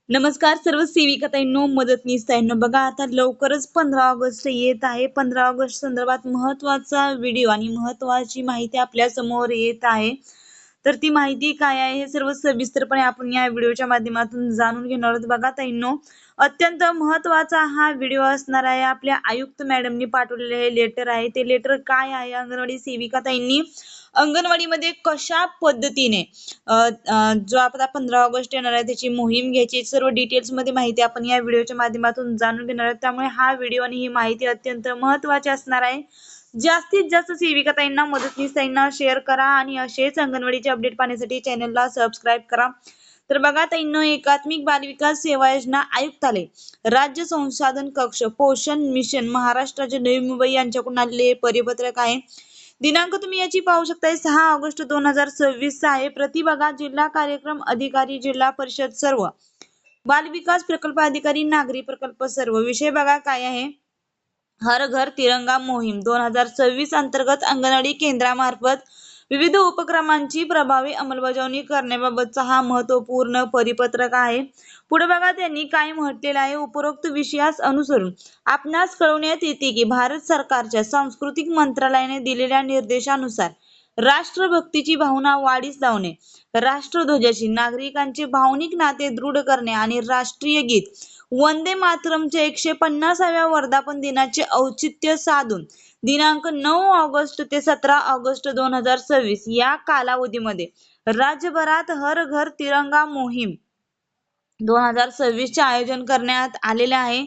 नमस्कार सर्व सेविका ताईंनो, मदतनीस ताईंनो. बघा आता लवकरच 15 ऑगस्ट येत आहे. 15 ऑगस्ट संदर्भात महत्त्वाचा व्हिडिओ आणि महत्त्वाची माहिती आपल्या समोर येत आहे. तर ती माहिती काय आहे हे सर्व सविस्तरपणे आपण या व्हिडिओच्या माध्यमातून जाणून घेणार आहोत. बघा ताईंनो, अत्यंत महत्त्वाचा हा व्हिडिओ असणार आहे. आपल्या आयुक्त मॅडमनी पाठवलेले हे लेटर आहे. ते लेटर काय आहे, अंगणवाडी सेविका ताईंनी अंगणवाडीमध्ये कशा पद्धतीने जो आपला 15 ऑगस्ट येणार आहे त्याची मोहीम घ्यायची, सर्व डिटेल्स मध्ये माहिती आपण या व्हिडिओच्या माध्यमातून जाणून घेणार आहोत. त्यामुळे हा व्हिडिओ आणि ही माहिती अत्यंत महत्त्वाची असणार आहे. जास्तीत जास्त सेविका ताईंना, मदतनीस ताईंना शेअर करा आणि असेच अंगणवाडीचे अपडेट पाहण्यासाठी चॅनलला सबस्क्राईब करा. तर बघा ताईंनो, एकात्मिक बालविकास सेवा योजना आयुक्तालय, राज्य संसाधन कक्ष, पोषण मिशन महाराष्ट्राचे नवी मुंबई यांच्याकडून आलेले परिपत्रक आहे. दिनांक तुम्ही याची पाहू शकताय 6 ऑगस्ट 2026 आहे. प्रति बघा, जिल्हा कार्यक्रम अधिकारी, जिल्हा परिषद सर्व, बालविकास प्रकल्प अधिकारी, नागरी प्रकल्प सर्व. विषय बघा काय आहे, हर घर तिरंगा मोहीम 2026 अंतर्गत अंगणवाडी केंद्रामार्फत विविध उपक्रमांची प्रभावी अंमलबजावणी करण्याबाबतचा हा महत्वपूर्ण परिपत्रक आहे. पुढे बघा त्यांनी काय म्हटलेलं आहे, उपरोक्त विषयास अनुसरून आपणास कळवण्यात येते की भारत सरकारच्या सांस्कृतिक मंत्रालयाने दिलेल्या निर्देशानुसार राष्ट्रभक्तीची भावना वाढीस लावणे, राष्ट्रध्वजाशी नागरिकांचे भावनिक नाते दृढ करणे आणि राष्ट्रीय गीत वंदे मातरमच्या 150व्या वर्धापन दिनाचे औचित्य साधून दिनांक 9 ऑगस्ट ते 17 ऑगस्ट 2026 या कालावधीमध्ये राज्यभरात हर घर तिरंगा मोहीम 2026 चे आयोजन करण्यात आलेले आहे.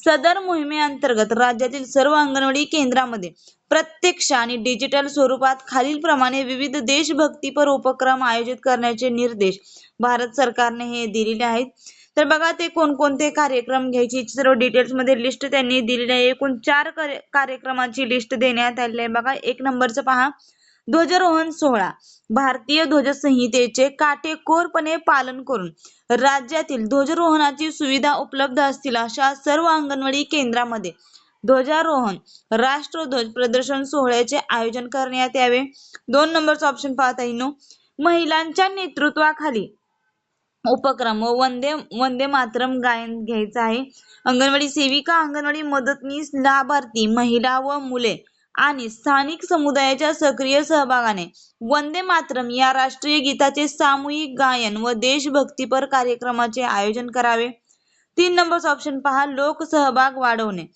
सदर मोहिमेअंतर्गत राज्यातील सर्व अंगणवाडी केंद्रामध्ये प्रत्यक्ष आणि डिजिटल स्वरूपात खालीलप्रमाणे विविध देशभक्तीपर उपक्रम आयोजित करण्याचे निर्देश भारत सरकारने हे दिलेले आहेत. तर बघा ते कोणकोणते कार्यक्रम घ्यायची सर्व डिटेल्स मध्ये लिस्ट त्यांनी दिलेली आहे. एकूण 4 कार्यक्रमाची लिस्ट देण्यात आली आहे. बघा 1 नंबरचं पहा, ध्वजारोहण सोहळा. भारतीय ध्वज संहितेचे काटेकोरपणे पालन करून राज्यातील ध्वजारोहणाची सुविधा उपलब्ध असतील अशा सर्व अंगणवाडी केंद्रामध्ये ध्वजारोहण, राष्ट्रध्वज प्रदर्शन सोहळ्याचे आयोजन करण्यात यावे. 2 नंबरचा ऑप्शन पाहता येईल, महिलांच्या नेतृत्वाखाली उपक्रम व वंदे मातरम गायन घ्यायचं आहे. अंगणवाडी सेविका, अंगणवाडी मदतनीस, लाभार्थी महिला व मुले आणि स्थानिक समुदायाच्या सक्रिय सहभागाने वंदे मातरम या राष्ट्रीय गीताचे सामूहिक गायन व देशभक्तीपर कार्यक्रमाचे आयोजन करावे. 3 नंबरचा ऑप्शन पहा, लोक सहभाग वाढवणे.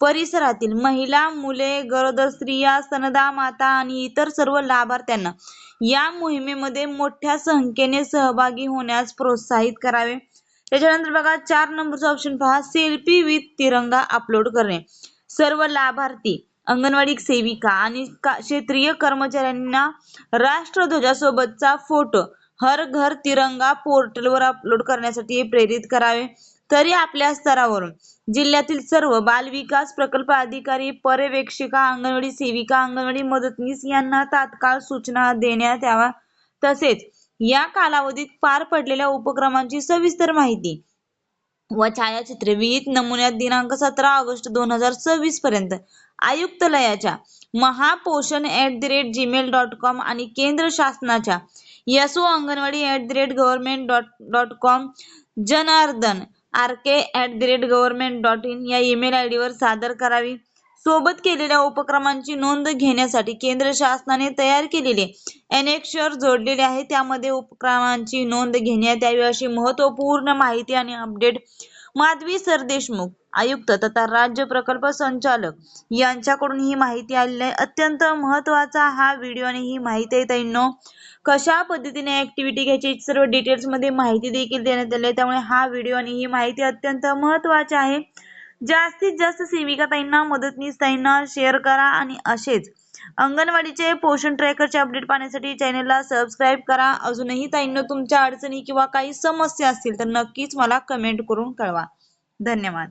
परिसरातील महिला, मुले, गरोदर स्त्रिया, स्तनदा माता आणि इतर सर्व लाभार्थ्यांना या मोहिमेमध्ये मोठ्या संख्येने सहभागी होण्यास प्रोत्साहित करावे. त्याच्यानंतर बघा 4 नंबरचा ऑप्शन पहा, सेल्फी विथ तिरंगा अपलोड करणे. सर्व लाभार्थी, अंगणवाडी सेविका आणि क्षेत्रीय कर्मचाऱ्यांना राष्ट्रध्वजासोबतचा फोटो हर घर तिरंगा पोर्टलवर अपलोड करण्यासाठी प्रेरित करावे. तरी आपल्या स्तरावरून जिल्ह्यातील सर्व बालविकास प्रकल्प अधिकारी, पर्यवेक्षिका, अंगणवाडी सेविका, अंगणवाडी मदतनीस यांना तात्काळ सूचना देण्यात यावा. तसेच या कालावधीत पार पडलेल्या उपक्रमांची सविस्तर माहिती व छायाचित्रे विहित नमुन्यात दिनांक 17 ऑगस्ट 2026 पर्यंत आयुक्तालयाच्या महापोषण@gmail.com आणि केंद्र शासनाच्या SO_anganwadi@government.com, जनार्दन RK@government.in या ईमेल आयडी वर सादर करावी. सोबत केलेल्या उपक्रमांची नोंद घेण्यासाठी केंद्र शासनाने तयार केलेले एनेक्सर जोडलेले आहे, त्यामध्ये उपक्रमांची नोंद घेण्यात यावी अशी महत्वपूर्ण माहिती आणि अपडेट माधवी सरदेशमुख, आयुक्त तथा राज्य प्रकल्प संचालक यांच्याकडून ही माहिती आलेली आहे. अत्यंत महत्त्वाचा हा व्हिडिओ आणि ही माहिती आहे ताईंनो. कशा पद्धतीने ऍक्टिव्हिटी घ्यायची सर्व डिटेल्स मध्ये माहिती देखील देण्यात आली आहे. त्यामुळे हा व्हिडिओ आणि ही माहिती अत्यंत महत्त्वाची आहे. जास्तीत जास्त सेविका ताईंना, मदतनीस ताईंना शेअर करा आणि असेच अंगणवाडीचे पोषण ट्रॅकरचे अपडेट पाहण्यासाठी चॅनलला सबस्क्राईब करा. अजूनही ताईंनो तुमच्या अडचणी किंवा काही समस्या असतील तर नक्कीच मला कमेंट करून कळवा. धन्यवाद.